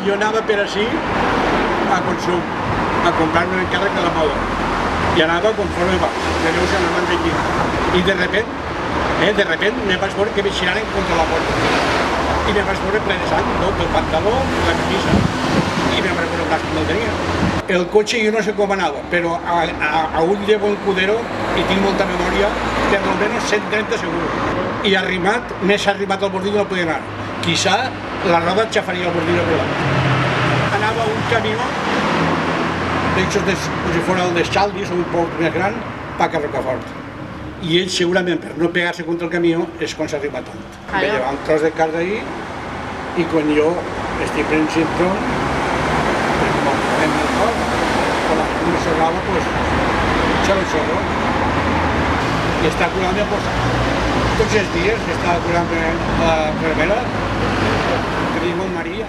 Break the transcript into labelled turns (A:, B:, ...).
A: jo anava per així a consum, a comprar-me el càrrec de la moda. I anava conforme va, de llavors anava enriquint. I de repent me vaig veure que m'eixiraren contra la porta. I me vaig veure ple de sang, no? Del pantaló, la camisa. I me vaig veure el braç que no el tenia. El cotxe jo no sé com anava, però a ull de bon cudero, i tinc molta memòria, per almenys 130 segur. I arrimat, més arrimat al bordillo no podia anar. Quizá la roda xafaria el bordillo per davant. Anava un camió, d'eixos com si fos el de Xaldis o un poc més gran, pa a Rocafort. I ell segurament per no pegar-se contra el camió és quan s'arriba tant. Me lleva un tros de carn d'ahir i quan jo estic prenent cintrón, com anem al cor, quan me sobrava, pues, el xorro. I està curant-me, pues, tots els dies, està curant-me la enfermera, que diu Maria.